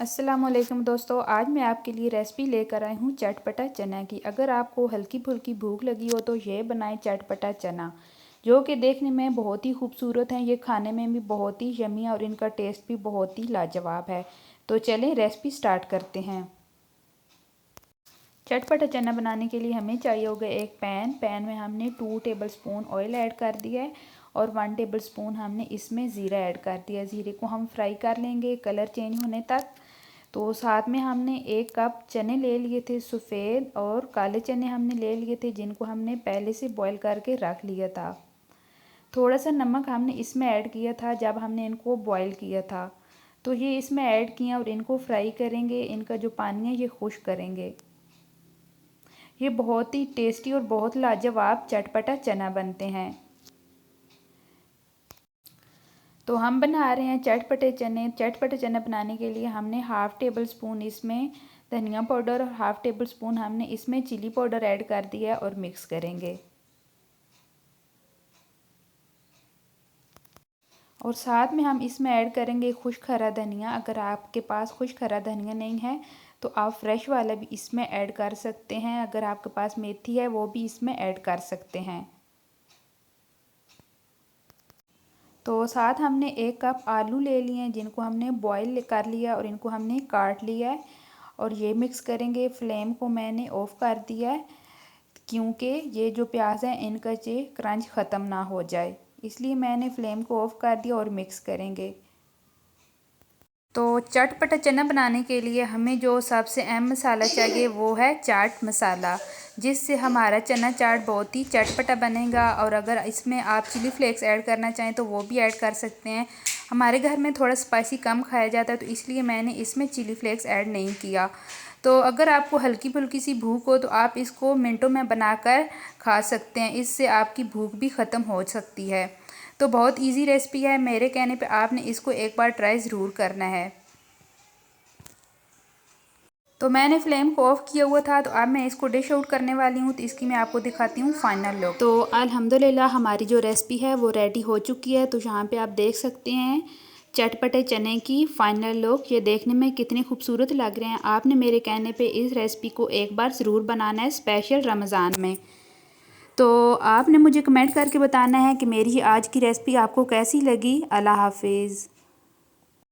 अस्सलामुअलैकुम दोस्तों, आज मैं आपके लिए रेसिपी लेकर आई हूँ चटपटा चना की। अगर आपको हल्की फुल्की भूख लगी हो तो ये बनाएं चटपटा चना, जो कि देखने में बहुत ही खूबसूरत हैं। ये खाने में भी बहुत ही यमी और इनका टेस्ट भी बहुत ही लाजवाब है। तो चलें रेसिपी स्टार्ट करते हैं। चटपटा चना बनाने के लिए हमें चाहिए होगा एक पैन में हमने 2 टेबलस्पून ऑयल ऐड कर दिया है और 1 टेबलस्पून हमने इसमें ज़ीरा ऐड कर दिया। ज़ीरे को हम फ्राई कर लेंगे कलर चेंज होने तक। तो साथ में हमने 1 कप चने ले लिए थे, सफ़ेद और काले चने हमने ले लिए थे, जिनको हमने पहले से बॉईल करके रख लिया था। थोड़ा सा नमक हमने इसमें ऐड किया था जब हमने इनको बॉईल किया था। तो ये इसमें ऐड किया और इनको फ्राई करेंगे। इनका जो पानी है ये खुश्क करेंगे। ये बहुत ही टेस्टी और बहुत लाजवाब चटपटा चना बनते हैं। तो हम बना रहे हैं चटपटे चने। चटपटे चने बनाने के लिए हमने हाफ़ टेबल स्पून इसमें धनिया पाउडर और हाफ़ टेबल स्पून हमने इसमें चिली पाउडर ऐड कर दिया और मिक्स करेंगे। और साथ में हम इसमें ऐड करेंगे खुश्क हरा धनिया। अगर आपके पास खुश्क हरा धनिया नहीं है तो आप फ्रेश वाला भी इसमें ऐड कर सकते हैं। अगर आपके पास मेथी है वो भी इसमें ऐड कर सकते हैं। तो साथ हमने 1 कप आलू ले लिए हैं, जिनको हमने बॉईल कर लिया और इनको हमने काट लिया है और ये मिक्स करेंगे। फ्लेम को मैंने ऑफ़ कर दिया है क्योंकि ये जो प्याज है इनका ये क्रंच ख़त्म ना हो जाए, इसलिए मैंने फ्लेम को ऑफ़ कर दिया और मिक्स करेंगे। तो चटपटा चना बनाने के लिए हमें जो सबसे अहम मसाला चाहिए वो है चाट मसाला, जिससे हमारा चना चाट बहुत ही चटपटा बनेगा। और अगर इसमें आप चिली फ्लेक्स ऐड करना चाहें तो वो भी ऐड कर सकते हैं। हमारे घर में थोड़ा स्पाइसी कम खाया जाता है तो इसलिए मैंने इसमें चिली फ्लेक्स ऐड नहीं किया। तो अगर आपको हल्की फुल्की सी भूख हो तो आप इसको मिनटों में बनाकर खा सकते हैं। इससे आपकी भूख भी ख़त्म हो सकती है। तो बहुत इजी रेसिपी है, मेरे कहने पे आपने इसको एक बार ट्राई ज़रूर करना है। तो मैंने फ्लेम को ऑफ़ किया हुआ था, तो अब मैं इसको डिश आउट करने वाली हूँ। तो इसकी मैं आपको दिखाती हूँ फाइनल लुक। तो अल्हम्दुलिल्लाह हमारी जो रेसिपी है वो रेडी हो चुकी है। तो यहाँ पे आप देख सकते हैं चटपटे चने की फाइनल लुक। ये देखने में कितने खूबसूरत लग रहे हैं। आपने मेरे कहने पे इस रेसिपी को एक बार ज़रूर बनाना है, स्पेशल रमज़ान में। तो आपने मुझे कमेंट करके बताना है कि मेरी आज की रेसिपी आपको कैसी लगी। अल्लाह हाफिज़।